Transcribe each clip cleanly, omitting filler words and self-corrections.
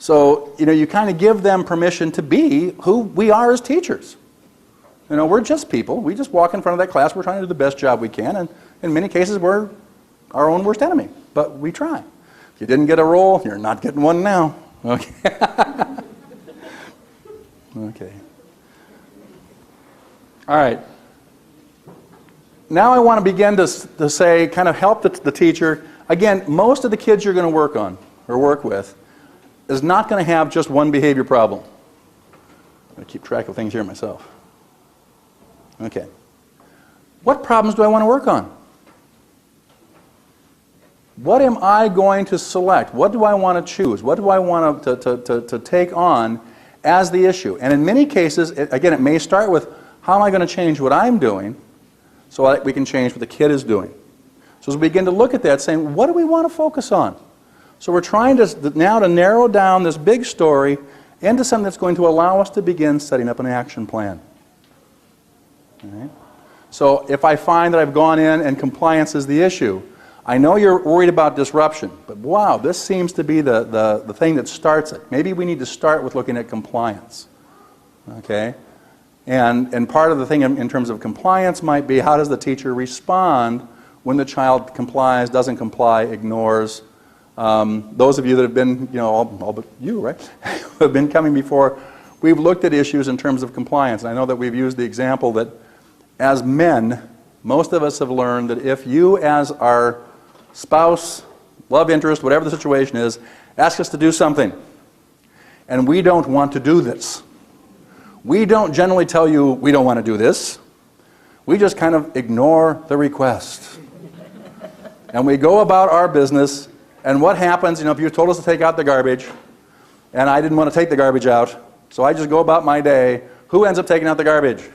So, you kind of give them permission to be who we are as teachers. We're just people. We just walk in front of that class. We're trying to do the best job we can. And in many cases, we're our own worst enemy. But we try. If you didn't get a role, you're not getting one now. Okay. Okay. All right. Now I want to begin to say, kind of help the teacher. Again, most of the kids you're going to work on or work with is not going to have just one behavior problem. I'm going to keep track of things here myself. Okay. What problems do I want to work on? What am I going to select? What do I want to choose? What do I want to take on as the issue? And in many cases, again, it may start with, how am I going to change what I'm doing so that we can change what the kid is doing? So as we begin to look at that, saying, what do we want to focus on? So we're trying now to narrow down this big story into something that's going to allow us to begin setting up an action plan. All right? So if I find that I've gone in and compliance is the issue, I know you're worried about disruption, but wow, this seems to be the thing that starts it. Maybe we need to start with looking at compliance. Okay? And part of the thing in terms of compliance might be, how does the teacher respond when the child complies, doesn't comply, ignores? Those of you that have been, all but you, right, who have been coming before, we've looked at issues in terms of compliance. And I know that we've used the example that as men, most of us have learned that if you as our spouse, love interest, whatever the situation is, ask us to do something, and we don't want to do this, we don't generally tell you we don't want to do this. We just kind of ignore the request. And we go about our business, and what happens, if you told us to take out the garbage, and I didn't want to take the garbage out, so I just go about my day, who ends up taking out the garbage?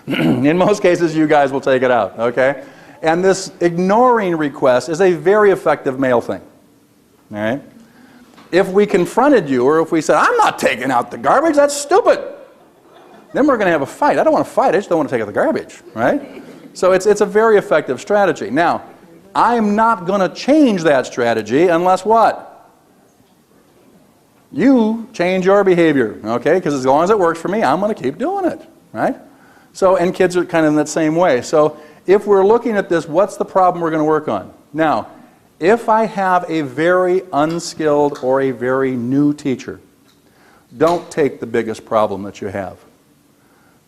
In most cases, you guys will take it out, okay? And this ignoring request is a very effective male thing, all right? If we confronted you, or if we said, I'm not taking out the garbage, that's stupid, then we're going to have a fight. I don't want to fight, I just don't want to take out the garbage, right? So it's a very effective strategy. Now, I'm not going to change that strategy unless what? You change your behavior, okay? Because as long as it works for me, I'm going to keep doing it, right? So, and kids are kind of in that same way. So if we're looking at this, what's the problem we're going to work on? Now, if I have a very unskilled or a very new teacher, don't take the biggest problem that you have.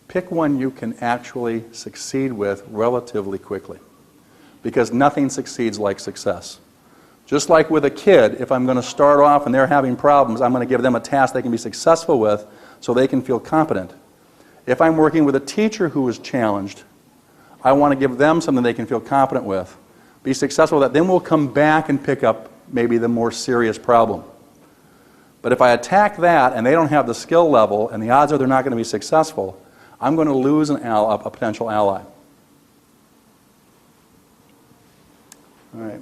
Pick one you can actually succeed with relatively quickly. Because nothing succeeds like success. Just like with a kid, if I'm going to start off and they're having problems, I'm going to give them a task they can be successful with so they can feel competent. If I'm working with a teacher who is challenged, I want to give them something they can feel competent with. Be successful with that. Then we'll come back and pick up maybe the more serious problem. But if I attack that and they don't have the skill level and the odds are they're not going to be successful, I'm going to lose a potential ally. All right.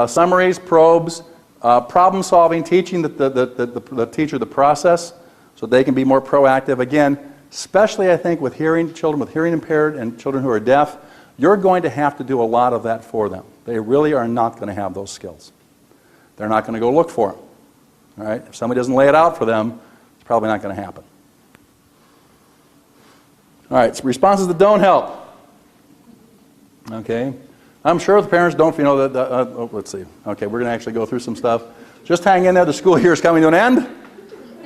Summaries, probes, problem solving, teaching the teacher the process so they can be more proactive. Again, especially I think with children with hearing impaired and children who are deaf, you're going to have to do a lot of that for them. They really are not going to have those skills. They're not going to go look for them. All right? If somebody doesn't lay it out for them, it's probably not going to happen. All right, so responses that don't help. Okay. I'm sure the parents don't feel that, let's see. Okay, we're going to actually go through some stuff. Just hang in there. The school year is coming to an end.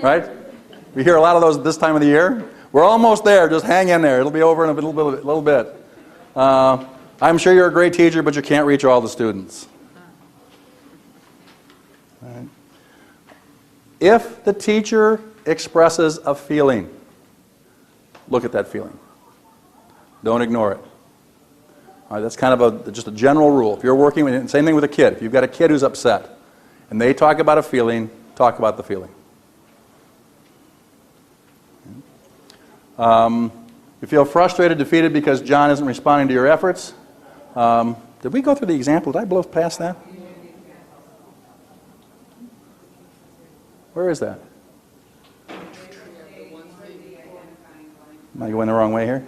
Right? We hear a lot of those at this time of the year. We're almost there. Just hang in there. It'll be over in a little bit. I'm sure you're a great teacher, but you can't reach all the students. All right. If the teacher expresses a feeling, look at that feeling. Don't ignore it. All right, that's kind of just a general rule. If you're working with, same thing with a kid. If you've got a kid who's upset and they talk about a feeling, talk about the feeling. You feel frustrated, defeated because John isn't responding to your efforts. Did we go through the example? Did I blow past that? Where is that? Am I going the wrong way here?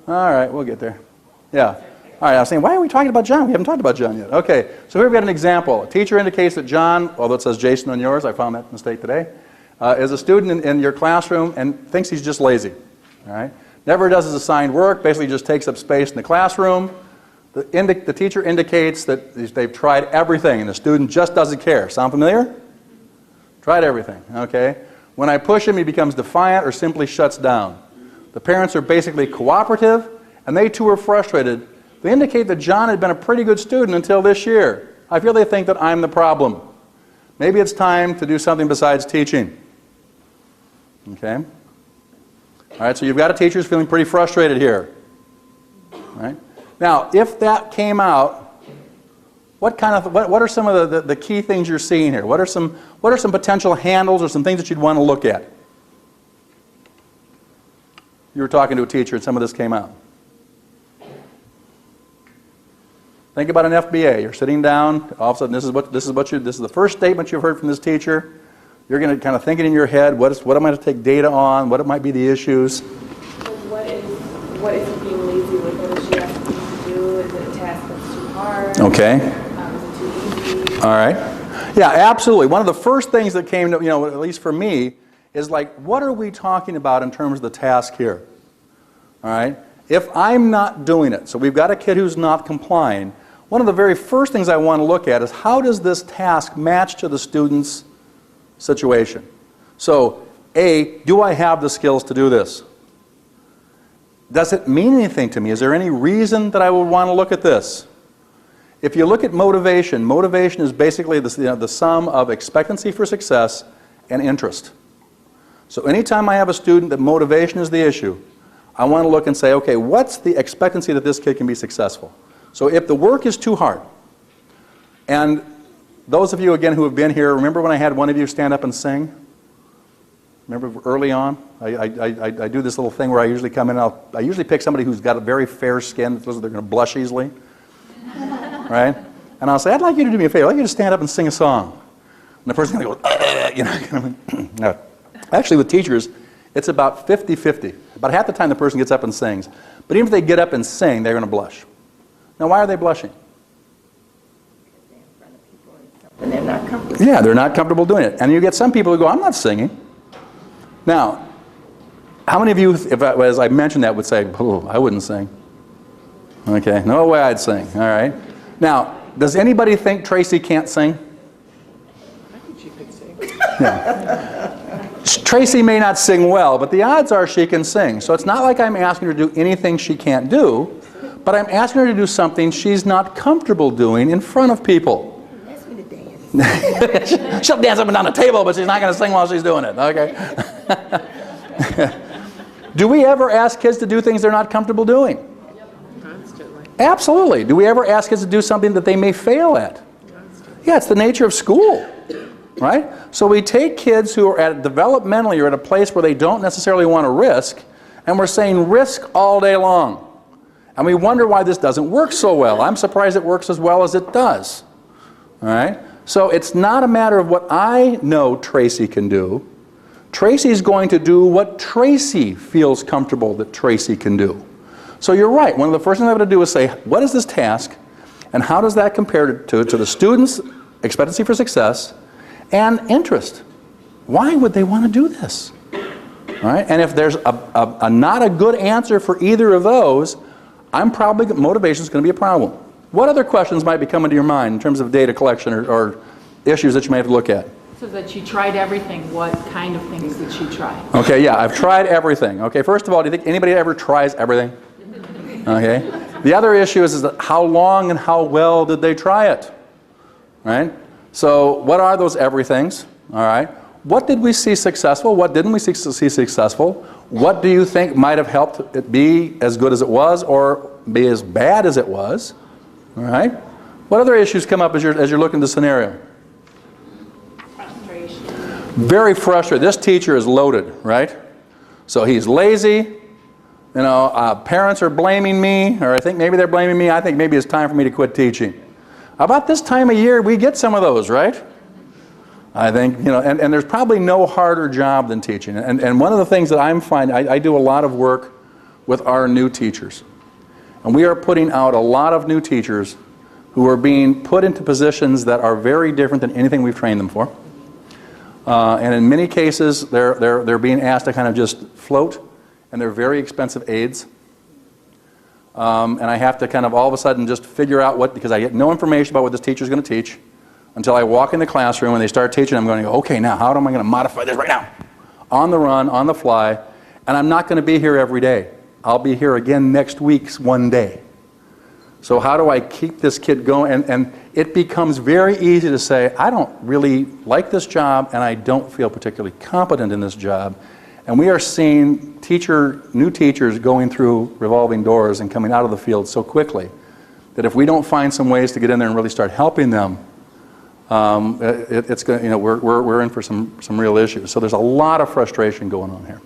All right, we'll get there. Yeah. All right, I was saying, why are we talking about John? We haven't talked about John yet. Okay, so here we've got an example. A teacher indicates that John, although it says Jason on yours, I found that mistake today, is a student in your classroom and thinks he's just lazy. All right? Never does his assigned work, basically just takes up space in the classroom. The teacher indicates that they've tried everything and the student just doesn't care. Sound familiar? Tried everything, okay? When I push him, he becomes defiant or simply shuts down. The parents are basically cooperative, and they too are frustrated. They indicate that John had been a pretty good student until this year. I feel they think that I'm the problem. Maybe it's time to do something besides teaching. Okay? All right, so you've got a teacher who's feeling pretty frustrated here. All right? Now, if that came out, what are some of the key things you're seeing here? What are some potential handles or some things that you'd want to look at? You were talking to a teacher and some of this came out. Think about an FBA. You're sitting down. All of a sudden, this is the first statement you've heard from this teacher. You're going to kind of think it in your head. What am I to take data on? What might be the issues? What is it being lazy with? What is she asking you to do? Is it a task that's too hard? Okay. Is it too easy? All right. Yeah, absolutely. One of the first things that came to, at least for me, is like, what are we talking about in terms of the task here? All right. If I'm not doing it, so we've got a kid who's not complying, one of the very first things I want to look at is how does this task match to the student's situation? So, A, do I have the skills to do this? Does it mean anything to me? Is there any reason that I would want to look at this? If you look at motivation, motivation is basically the sum of expectancy for success and interest. So anytime I have a student that motivation is the issue, I want to look and say, okay, what's the expectancy that this kid can be successful? So if the work is too hard, and those of you, again, who have been here, remember when I had one of you stand up and sing? Remember early on? I do this little thing where I usually come in and I usually pick somebody who's got a very fair skin, that they're going to blush easily. Right? And I'll say, I'd like you to do me a favor. I'd like you to stand up and sing a song. And the person's going to go, no. Actually, with teachers, it's about 50-50. About half the time the person gets up and sings. But even if they get up and sing, they're going to blush. Now, why are they blushing? And they're not comfortable. Yeah, they're not comfortable doing it. And you get some people who go, I'm not singing. Now, how many of you, as I mentioned that, would say, oh, I wouldn't sing? Okay, no way I'd sing. All right. Now, does anybody think Tracy can't sing? I think she could sing. Yeah. Tracy may not sing well, but the odds are she can sing. So it's not like I'm asking her to do anything she can't do, but I'm asking her to do something she's not comfortable doing in front of people. Ask me to dance. She'll dance up and down the table, but she's not going to sing while she's doing it. Okay. Do we ever ask kids to do things they're not comfortable doing? Constantly. Absolutely. Do we ever ask kids to do something that they may fail at? Constantly. Yeah, it's the nature of school, right? So we take kids who are developmentally are at a place where they don't necessarily want to risk, and we're saying risk all day long. And we wonder why this doesn't work so well. I'm surprised it works as well as it does. All right? So it's not a matter of what I know Tracy can do. Tracy's going to do what Tracy feels comfortable that Tracy can do. So you're right. One of the first things I'm going to do is say, what is this task, and how does that compare to the student's expectancy for success and interest? Why would they want to do this? All right? And if there's not a good answer for either of those, motivation is going to be a problem. What other questions might be coming to your mind in terms of data collection or issues that you may have to look at? So that she tried everything. What kind of things did she try? Okay, yeah, I've tried everything. Okay, first of all, do you think anybody ever tries everything? Okay. The other issue is that how long and how well did they try it? Right? So what are those everythings? All right. What did we see successful? What didn't we see successful? What do you think might have helped it be as good as it was or be as bad as it was? All right. What other issues come up as you're looking at the scenario? Frustration. Very frustrated. This teacher is loaded, right? So he's lazy. Parents are blaming me, or I think maybe they're blaming me. I think maybe it's time for me to quit teaching. About this time of year, we get some of those, right? I think, and there's probably no harder job than teaching. And one of the things that I'm finding, I do a lot of work with our new teachers. And we are putting out a lot of new teachers who are being put into positions that are very different than anything we've trained them for. And in many cases, they're being asked to kind of just float, and they're very expensive aides. And I have to kind of all of a sudden just figure out what, because I get no information about what this teacher is going to teach until I walk in the classroom and they start teaching. I'm going to go, okay, now how am I going to modify this right now? On the run, on the fly, and I'm not going to be here every day. I'll be here again next week's one day. So how do I keep this kid going? And it becomes very easy to say, I don't really like this job and I don't feel particularly competent in this job. And we are seeing new teachers going through revolving doors and coming out of the field so quickly that if we don't find some ways to get in there and really start helping them, it's going, we're in for some real issues. So there's a lot of frustration going on here.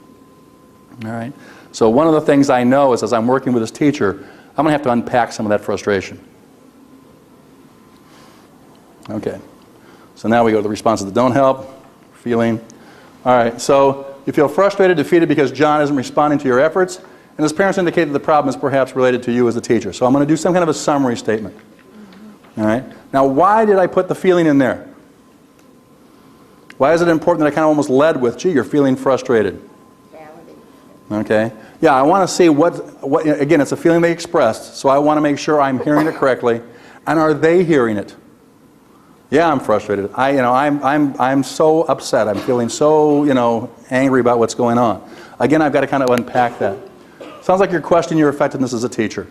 All right. So one of the things I know is as I'm working with this teacher, I'm going to have to unpack some of that frustration. Okay. So now we go to the responses that don't help. Feeling. All right. So you feel frustrated, defeated because John isn't responding to your efforts, and his parents indicate that the problem is perhaps related to you as a teacher. So I'm going to do some kind of a summary statement. All right. Now, why did I put the feeling in there? Why is it important that I kind of almost led with, gee, you're feeling frustrated? Okay. Yeah, I want to see what, again, it's a feeling they expressed, so I want to make sure I'm hearing it correctly. And are they hearing it? Yeah, I'm frustrated. I'm so upset. I'm feeling so, angry about what's going on. Again, I've got to kind of unpack that. Sounds like you're questioning your effectiveness as a teacher.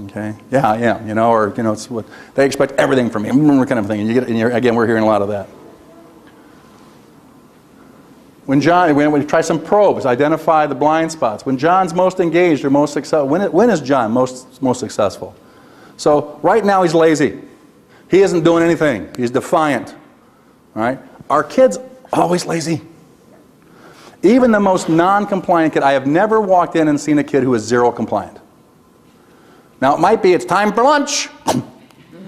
Okay. Yeah, yeah. Or it's what they expect everything from me, kind of thing. And again, we're hearing a lot of that. When we try some probes, identify the blind spots. When John's most engaged or most successful, when is John most successful? So right now he's lazy. He isn't doing anything. He's defiant. All right? Are kids always lazy? Even the most non-compliant kid, I have never walked in and seen a kid who is zero compliant. Now it might be it's time for lunch. All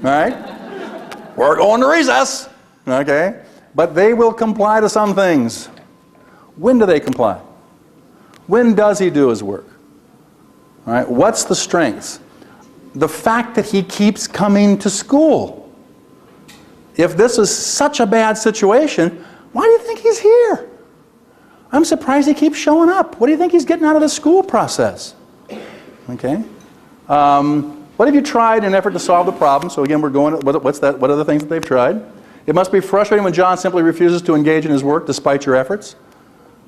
right? We're going to recess. Okay? But they will comply to some things. When do they comply? When does he do his work? All right, what's the strengths? The fact that he keeps coming to school. If this is such a bad situation, why do you think he's here? I'm surprised he keeps showing up. What do you think he's getting out of the school process? Okay. What have you tried in an effort to solve the problem? So again, we're going, what's that? What are the things that they've tried? It must be frustrating when John simply refuses to engage in his work despite your efforts.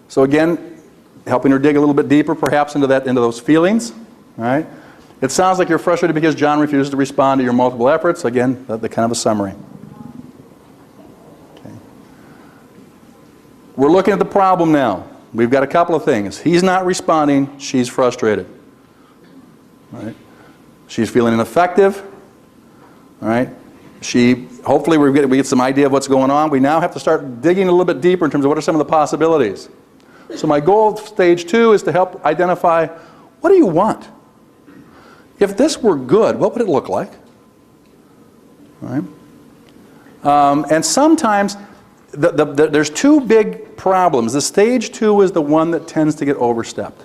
So again, helping her dig a little bit deeper perhaps into those feelings. All right? It sounds like you're frustrated because John refuses to respond to your multiple efforts. Again, the kind of a summary. Okay. We're looking at the problem now. We've got a couple of things. He's not responding. She's frustrated. All right? She's feeling ineffective. All right? Hopefully we get some idea of what's going on. We now have to start digging a little bit deeper in terms of what are some of the possibilities. So my goal of stage 2 is to help identify, what do you want? If this were good, what would it look like? All right? And sometimes there's two big problems. The stage 2 is the one that tends to get overstepped.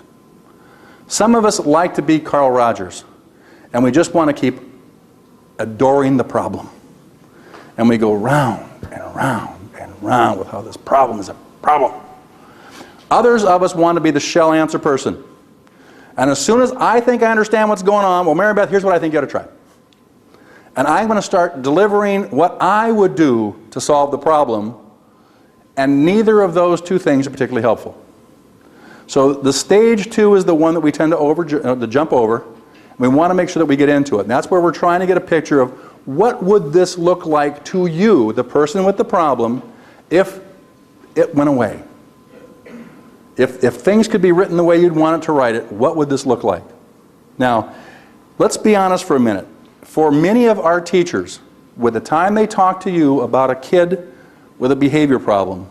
Some of us like to be Carl Rogers, and we just want to keep adoring the problem. And we go round and round and round with how this problem is a problem. Others of us want to be the shell answer person. And as soon as I think I understand what's going on, well, Mary Beth, here's what I think you ought to try. And I'm going to start delivering what I would do to solve the problem, and neither of those two things are particularly helpful. So the stage 2 is the one that we tend to jump over. We want to make sure that we get into it. And that's where we're trying to get a picture of what would this look like to you, the person with the problem, if it went away. If things could be written the way you'd want it to write it, what would this look like? Now, let's be honest for a minute. For many of our teachers, with the time they talk to you about a kid with a behavior problem,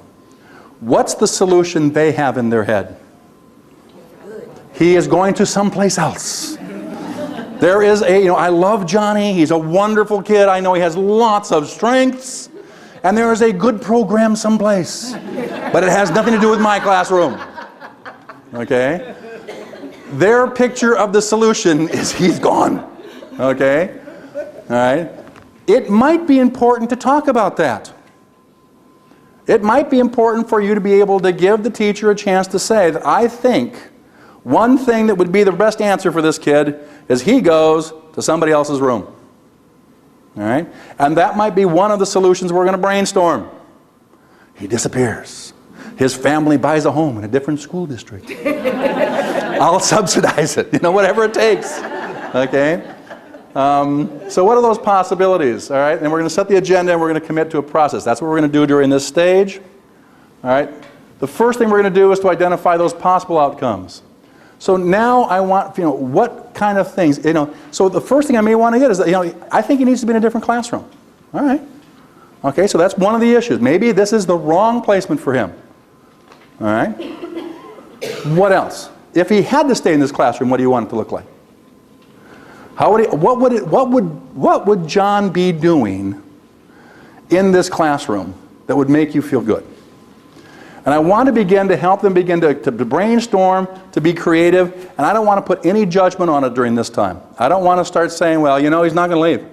what's the solution they have in their head? He is going to someplace else. There is I love Johnny. He's a wonderful kid. I know he has lots of strengths. And there is a good program someplace. But it has nothing to do with my classroom. Okay? their picture of the solution is he's gone. Okay? All right? It might be important to talk about that. It might be important for you to be able to give the teacher a chance to say that I think one thing that would be the best answer for this kid is he goes to somebody else's room. All right? And that might be one of the solutions we're going to brainstorm. He disappears. His family buys a home in a different school district. I'll subsidize it, whatever it takes. Okay? So what are those possibilities? All right? And we're going to set the agenda and we're going to commit to a process. That's what we're going to do during this stage. All right? The first thing we're going to do is to identify those possible outcomes. So now I want, what kind of things, so the first thing I may want to get is that, I think he needs to be in a different classroom. All right. Okay, so that's one of the issues. Maybe this is the wrong placement for him. All right. What else? If he had to stay in this classroom, what do you want it to look like? How would what would John be doing in this classroom that would make you feel good? And I want to begin to help them begin to brainstorm, to be creative, and I don't want to put any judgment on it during this time. I don't want to start saying, well, he's not going to leave.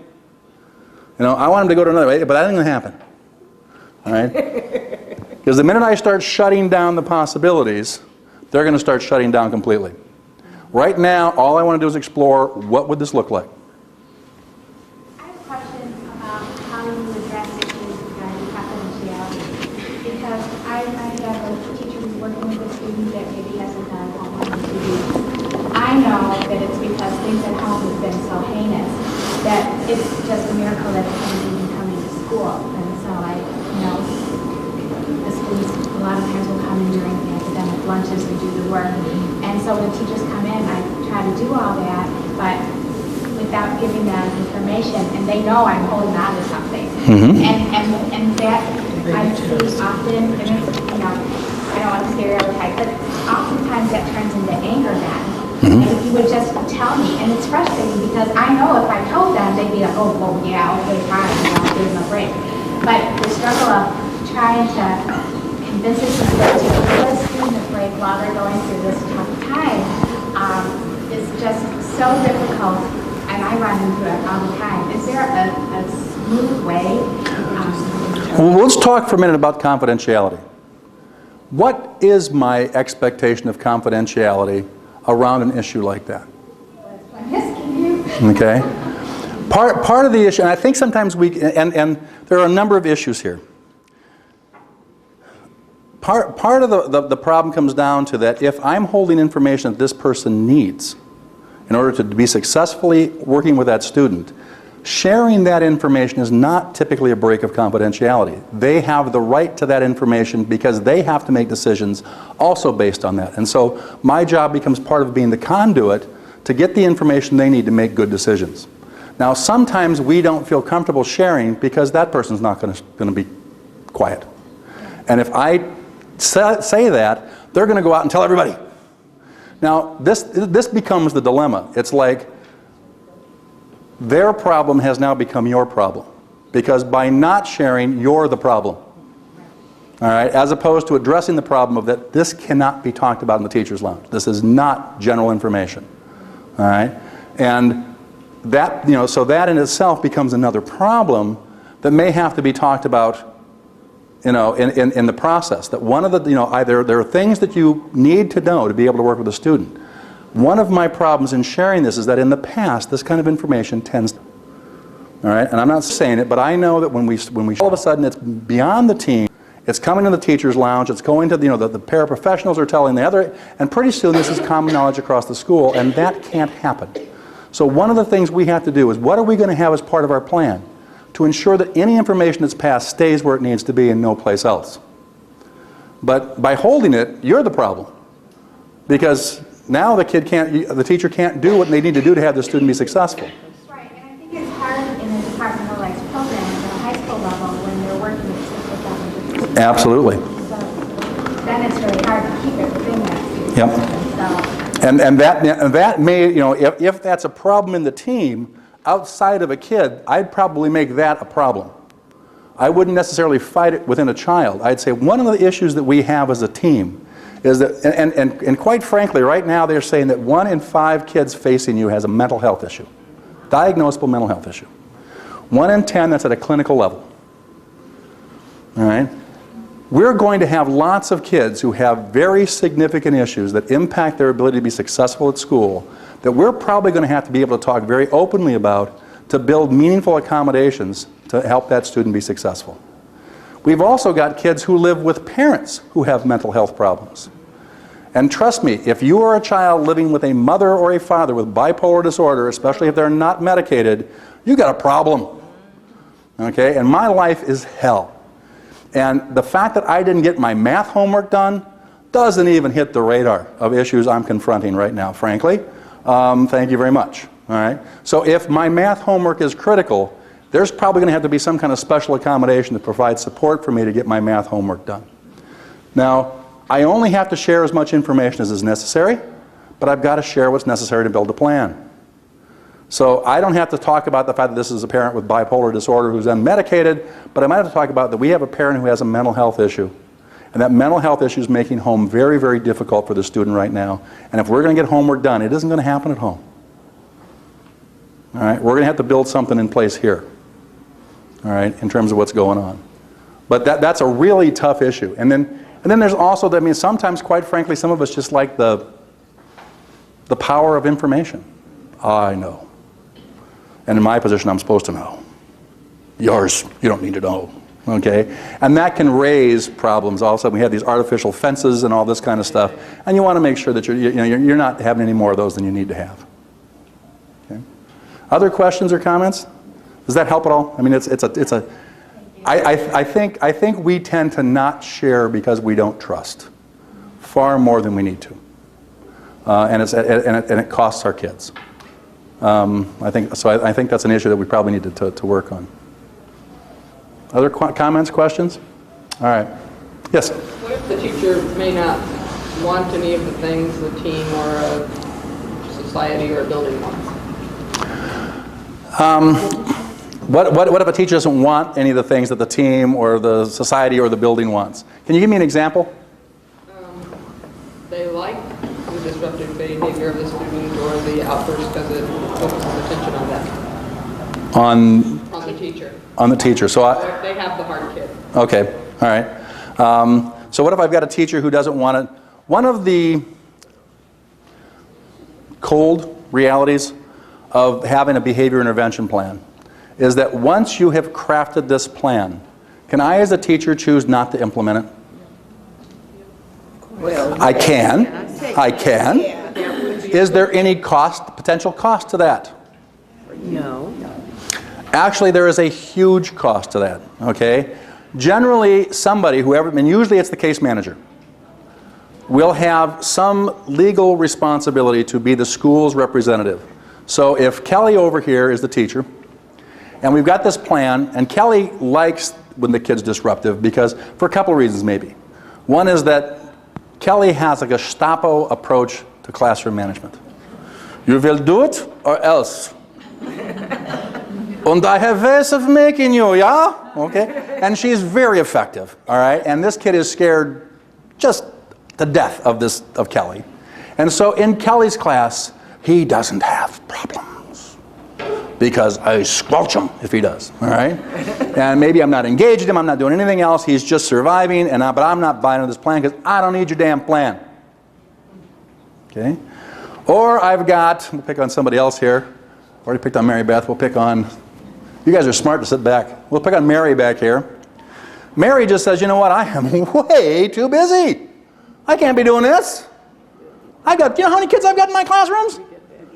I want him to go to another way, but that ain't going to happen. All right? Because the minute I start shutting down the possibilities, they're going to start shutting down completely. Right now, all I want to do is explore what would this look like. I have a question about how you address issues regarding confidentiality. Because I have a teacher who's working with a student that maybe hasn't done homework in 2 weeks. I know that it's because things at home have been so heinous that it's just a miracle that it's even coming to school. And so the students a lot of times will come in during the academic lunches and do the work. And so when teachers come in, I try to do all that, but without giving them information, and they know I'm holding on to something. Mm-hmm. And that I see often, and it's, I don't want to stereotype, but oftentimes that turns into anger then. Mm-hmm. And if you would just tell me, and it's frustrating because I know if I told them, they'd be like, oh, well, yeah, okay, fine, I'll give them a break. But the struggle of trying to convince a teacher to give a student a break while they're going through this tough time is just so difficult, and I run into it all the time. Is there a smooth way? Well, let's talk for a minute about confidentiality. What is my expectation of confidentiality around an issue like that? I'm asking you. Okay. Part of the issue, and I think sometimes and there are a number of issues here. Part of the problem comes down to that if I'm holding information that this person needs in order to be successfully working with that student, sharing that information is not typically a break of confidentiality. They have the right to that information because they have to make decisions also based on that. And so my job becomes part of being the conduit to get the information they need to make good decisions. Now sometimes we don't feel comfortable sharing because that person's not going to be quiet. And if I say that, they're going to go out and tell everybody. Now this becomes the dilemma. It's like their problem has now become your problem, because by not sharing, you're the problem. All right, as opposed to addressing the problem of that this cannot be talked about in the teacher's lounge. This is not general information. All right, and that so that in itself becomes another problem that may have to be talked about. In the process, that one of the either there are things that you need to know to be able to work with a student. One of my problems in sharing this is that in the past, this kind of information tends to, all right, and I'm not saying it, but I know that when we all of a sudden it's beyond the team, it's coming to the teacher's lounge, it's going to the paraprofessionals are telling the other, and pretty soon this is common knowledge across the school, and that can't happen. So one of the things we have to do is what are we going to have as part of our plan to ensure that any information that's passed stays where it needs to be and no place else. But by holding it, you're the problem, because now the teacher can't do what they need to do to have the student be successful. Right, and I think it's hard in a departmentalized program at the high school level when they're working with 6,000 Absolutely. So then it's really hard to keep it within that. Yep. And that may, if that's a problem in the team, outside of a kid, I'd probably make that a problem. I wouldn't necessarily fight it within a child. I'd say one of the issues that we have as a team is that, and quite frankly, right now they're saying that 1 in 5 kids facing you has a mental health issue, diagnosable mental health issue. 1 in 10 that's at a clinical level. All right? We're going to have lots of kids who have very significant issues that impact their ability to be successful at school that we're probably going to have to be able to talk very openly about to build meaningful accommodations to help that student be successful. We've also got kids who live with parents who have mental health problems. And trust me, if you are a child living with a mother or a father with bipolar disorder, especially if they're not medicated, you got a problem. Okay? And my life is hell. And the fact that I didn't get my math homework done doesn't even hit the radar of issues I'm confronting right now, frankly. Thank you very much. All right? So if my math homework is critical, there's probably going to have to be some kind of special accommodation to provide support for me to get my math homework done. Now, I only have to share as much information as is necessary, but I've got to share what's necessary to build a plan. So I don't have to talk about the fact that this is a parent with bipolar disorder who's unmedicated, but I might have to talk about that we have a parent who has a mental health issue. And that mental health issue is making home very, very difficult for the student right now. And if we're going to get homework done, it isn't going to happen at home. All right? We're going to have to build something in place here. All right? In terms of what's going on. But that's a really tough issue. And then there's also, I mean, sometimes, quite frankly, some of us just like the power of information. I know. And in my position, I'm supposed to know. Yours, you don't need to know. Okay? And that can raise problems. All of a sudden, we have these artificial fences and all this kind of stuff. And you want to make sure that you're not having any more of those than you need to have. Okay? Other questions or comments? Does that help at all? I mean, I think we tend to not share because we don't trust far more than we need to. And it costs our kids. I think that's an issue that we probably need to work on. Other comments, questions? All right. Yes? What if the teacher may not want any of the things the team or a society or a building wants? What if a teacher doesn't want any of the things that the team or the society or the building wants? Can you give me an example? They like the disruptive behavior of the student or the outburst because it focuses attention on that. On the teacher. On the teacher. So if they have the hard kid. Okay. All right. So what if I've got a teacher who doesn't want it? One of the cold realities of having a behavior intervention plan is that once you have crafted this plan, can I as a teacher choose not to implement it? Well, I can. Is there any potential cost to that? no. Actually, there is a huge cost to that, okay? Generally, usually it's the case manager, will have some legal responsibility to be the school's representative. So if Kelly over here is the teacher, and we've got this plan, and Kelly likes when the kid's disruptive because, for a couple of reasons maybe. One is that Kelly has a Gestapo approach to classroom management. You will do it or else. And I have ways of making you, yeah? Okay? And she's very effective, all right? And this kid is scared just to death of Kelly. And so in Kelly's class, he doesn't have problems because I squelch him if he does, all right? And maybe I'm not engaged in him, I'm not doing anything else, he's just surviving, but I'm not buying into this plan because I don't need your damn plan. Okay? Or we'll pick on somebody else here. Already picked on Mary Beth, we'll pick on, you guys are smart to sit back. We'll pick on Mary back here. Mary just says, you know what, I am way too busy. I can't be doing this. You know how many kids I've got in my classrooms?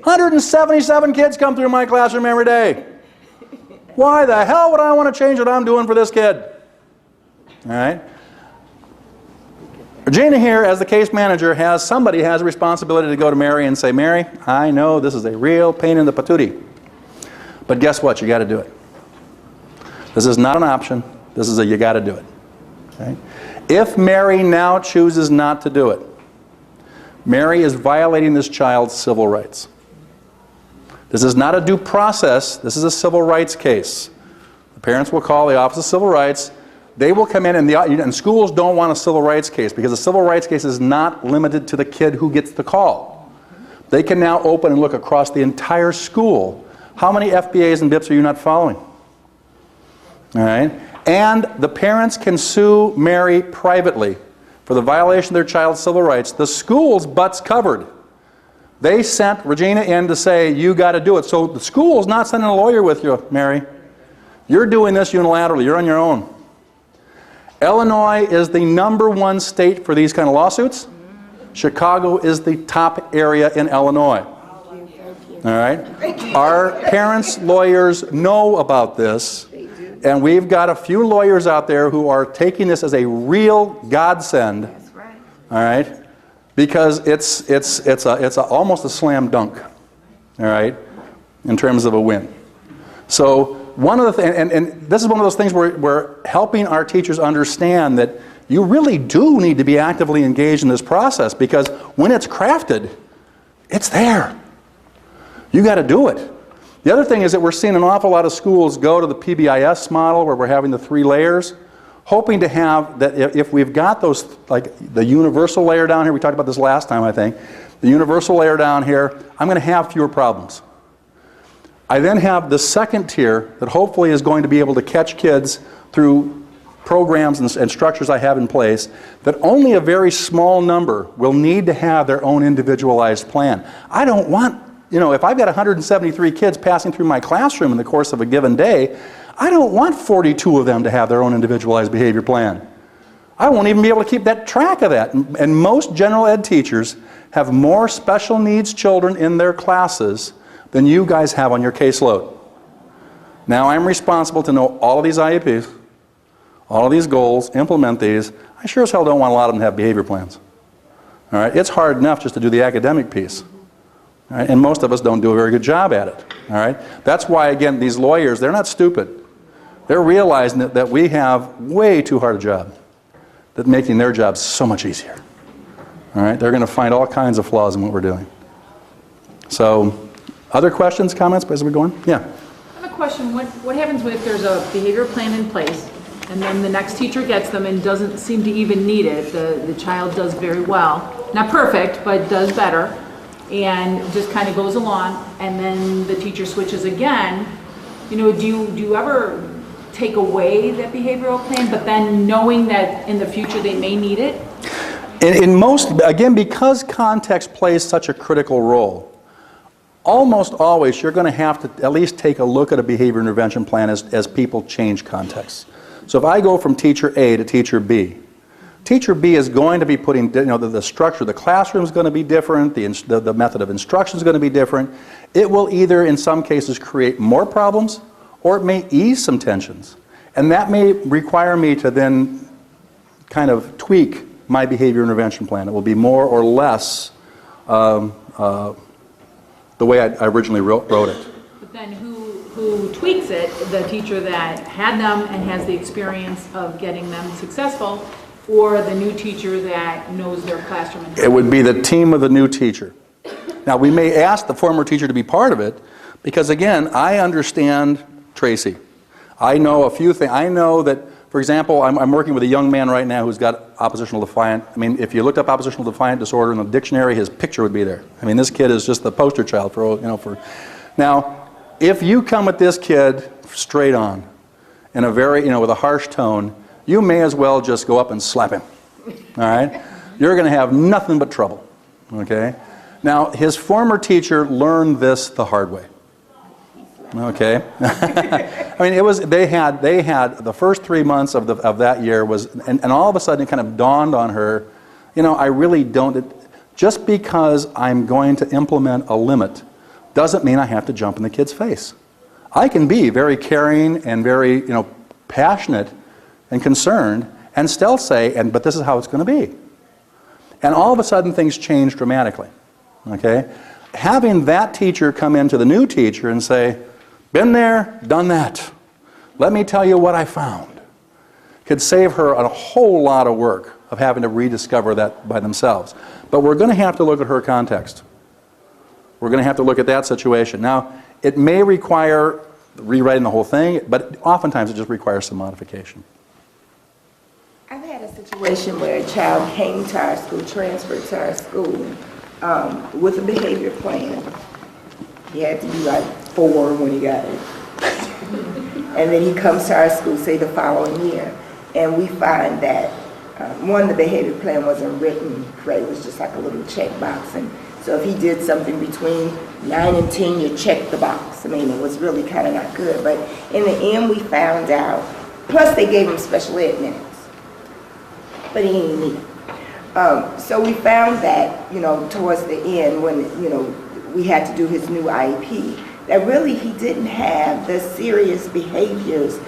177 kids come through my classroom every day. Why the hell would I want to change what I'm doing for this kid? All right? Regina here, as the case manager, has a responsibility to go to Mary and say, Mary, I know this is a real pain in the patootie, but guess what? You got to do it. This is not an option. This is you got to do it. Okay? If Mary now chooses not to do it, Mary is violating this child's civil rights. This is not a due process. This is a civil rights case. The parents will call the Office of Civil Rights. They will come in, and schools don't want a civil rights case because a civil rights case is not limited to the kid who gets the call. They can now open and look across the entire school. How many FBAs and BIPs are you not following? All right? And the parents can sue Mary privately for the violation of their child's civil rights. The school's butt's covered. They sent Regina in to say, you got to do it. So the school's not sending a lawyer with you, Mary. You're doing this unilaterally. You're on your own. Illinois is the #1 state for these kind of lawsuits. Chicago is the top area in Illinois. All right? Our parents' lawyers know about this, and we've got a few lawyers out there who are taking this as a real godsend. All right? Because it's almost a slam dunk. All right? In terms of a win. So one of the things, and this is one of those things where we're helping our teachers understand that you really do need to be actively engaged in this process, because when it's crafted, it's there. You got to do it. The other thing is that we're seeing an awful lot of schools go to the PBIS model where we're having the 3 layers, hoping to have that if we've got those, like the universal layer down here, we talked about this last time I think, the universal layer down here, I'm going to have fewer problems. I then have the second tier that hopefully is going to be able to catch kids through programs and structures I have in place, that only a very small number will need to have their own individualized plan. I don't want, if I've got 173 kids passing through my classroom in the course of a given day, I don't want 42 of them to have their own individualized behavior plan. I won't even be able to keep that track of that. And most general ed teachers have more special needs children in their classes than you guys have on your caseload. Now I'm responsible to know all of these IEPs, all of these goals, implement these. I sure as hell don't want a lot of them to have behavior plans. All right? It's hard enough just to do the academic piece. All right? And most of us don't do a very good job at it. All right? That's why, again, these lawyers, they're not stupid. They're realizing that we have way too hard a job, that making their jobs so much easier. All right? They're going to find all kinds of flaws in what we're doing. So, other questions, comments as we're going? Yeah. I have a question. What happens if there's a behavior plan in place and then the next teacher gets them and doesn't seem to even need it? The child does very well. Not perfect, but does better. And just kind of goes along, and then the teacher switches again. Do you ever take away that behavioral plan, but then knowing that in the future they may need it? In most, again, because context plays such a critical role, almost always you're going to have to at least take a look at a behavior intervention plan as people change contexts. So if I go from teacher A to teacher B is going to be putting, the structure, the classroom is going to be different, the method of instruction is going to be different. It will either, in some cases, create more problems, or it may ease some tensions. And that may require me to then kind of tweak my behavior intervention plan. It will be more or less the way I originally wrote it. But then who tweaks it? The teacher that had them and has the experience of getting them successful, or the new teacher that knows their classroom? It would be the team of the new teacher. Now, we may ask the former teacher to be part of it, because again, I understand Tracy. I know a few things. I know that, for example, I'm working with a young man right now who's got oppositional defiant. I mean, if you looked up oppositional defiant disorder in the dictionary, his picture would be there. I mean, this kid is just the poster child for. Now, if you come at this kid straight on, in a very, with a harsh tone, you may as well just go up and slap him. All right? You're going to have nothing but trouble. Okay? Now, his former teacher learned this the hard way. Okay? I mean, they had the first 3 months of that year was, and all of a sudden it kind of dawned on her, I really don't, just because I'm going to implement a limit doesn't mean I have to jump in the kid's face. I can be very caring and very, passionate and concerned and still say, but this is how it's going to be. And all of a sudden things change dramatically. Okay? Having that teacher come into the new teacher and say, been there, done that. Let me tell you what I found, could save her a whole lot of work of having to rediscover that by themselves. But we're going to have to look at her context. We're going to have to look at that situation. Now, it may require rewriting the whole thing, but oftentimes it just requires some modification. had a situation where a child came to our school, transferred to our school, with a behavior plan. He had to be like 4 when he got it. And then he comes to our school, say the following year, and we find that, one, the behavior plan wasn't written right, it was just like a little checkbox. And so if he did something between 9 and 10, you check the box. I mean, it was really kind of not good. But in the end, we found out, plus they gave him special ed minutes, but he didn't need it. So we found that, towards the end when, we had to do his new IEP, that really he didn't have the serious behaviors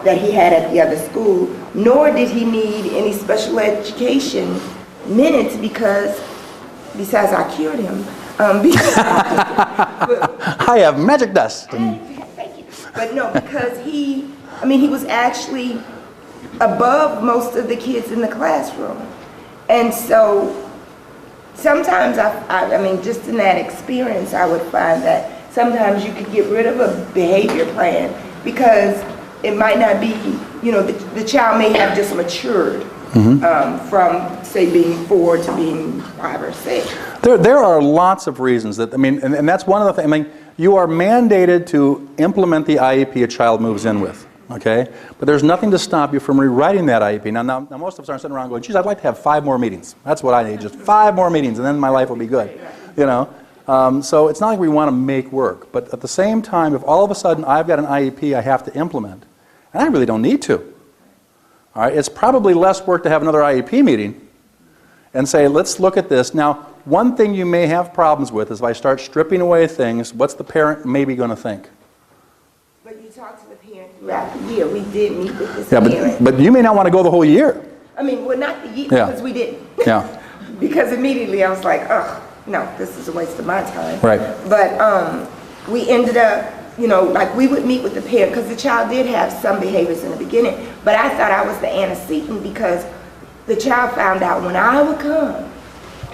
that he had at the other school, nor did he need any special education minutes because, besides I cured him, I have magic dust. Thank you. But no, because he was actually above most of the kids in the classroom. And so sometimes, just in that experience, I would find that sometimes you could get rid of a behavior plan because it might not be, the child may have just matured from, say, being 4 to being 5 or 6. There are lots of reasons that, and that's one of the things, you are mandated to implement the IEP a child moves in with, okay? But there's nothing to stop you from rewriting that IEP. Now most of us aren't sitting around going, geez, I'd like to have 5 more meetings. That's what I need, just 5 more meetings, and then my life will be good, So it's not like we want to make work, but at the same time, if all of a sudden I've got an IEP I have to implement, and I really don't need to, all right, it's probably less work to have another IEP meeting and say, let's look at this. Now, one thing you may have problems with is if I start stripping away things, what's the parent maybe going to think? But you talked to the parent throughout the year. We did meet with this parent. But you may not want to go the whole year. Well, not the year, because we didn't. Yeah. Because immediately I was like, ugh, no, this is a waste of my time. Right. But we ended up, we would meet with the parent, because the child did have some behaviors in the beginning, but I thought I was the antecedent because the child found out when I would come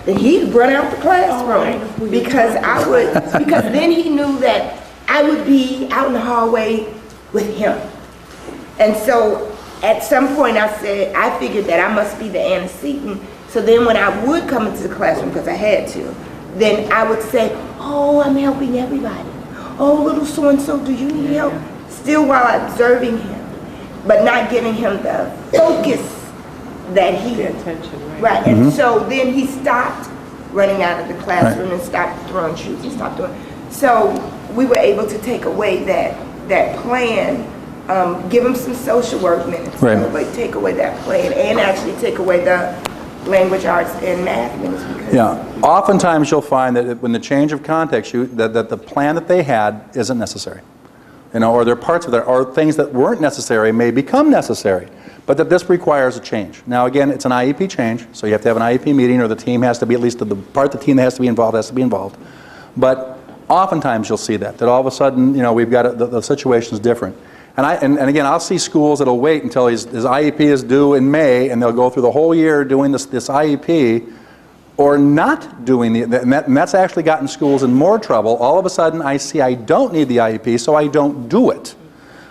that he'd run out the classroom because then he knew that I would be out in the hallway with him. And so at some point I figured that I must be the antecedent. So then when I would come into the classroom, because I had to, then I would say, oh, I'm helping everybody. Oh, little so-and-so, do you need help? Still while observing him, but not giving him the focus that he... The attention, right? Right, and so then he stopped running out of the classroom and stopped throwing shoes and stopped doing... So we were able to take away that plan, give him some social work minutes, but take away that plan and actually take away the language arts and math minutes. Because oftentimes you'll find that when the change of context, that the plan that they had isn't necessary. Or there are parts of it, or things that weren't necessary may become necessary, but that this requires a change. Now again, it's an IEP change, so you have to have an IEP meeting, or the team has to be, at least the part of the team that has to be involved. But oftentimes you'll see that all of a sudden, we've got the situation's different. And again, I'll see schools that'll wait until his IEP is due in May, and they'll go through the whole year doing this IEP, or not doing and that's actually gotten schools in more trouble. All of a sudden, I see I don't need the IEP, so I don't do it.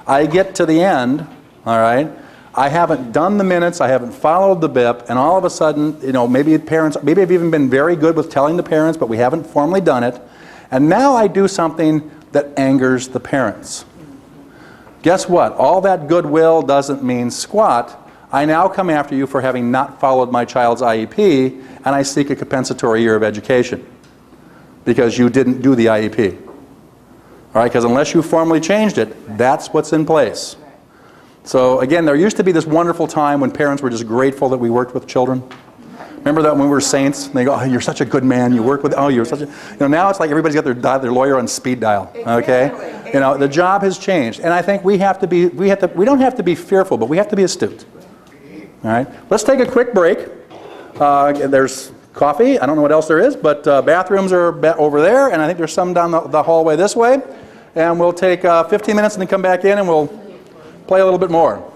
I get to the end, all right, I haven't done the minutes, I haven't followed the BIP, and all of a sudden, maybe I've even been very good with telling the parents, but we haven't formally done it, and now I do something that angers the parents. Guess what? All that goodwill doesn't mean squat. I now come after you for having not followed my child's IEP, and I seek a compensatory year of education because you didn't do the IEP. All right, because unless you formally changed it, that's what's in place. So again, there used to be this wonderful time when parents were just grateful that we worked with children. Remember that when we were saints? And they go, oh, you're such a good man, you work with, oh, you're such a... now it's like everybody's got their lawyer on speed dial, okay? Exactly. The job has changed. And I think we don't have to be fearful, but we have to be astute. All right, let's take a quick break. There's coffee, I don't know what else there is, but bathrooms are over there, and I think there's some down the hallway this way. And we'll take 15 minutes and then come back in and we'll play a little bit more.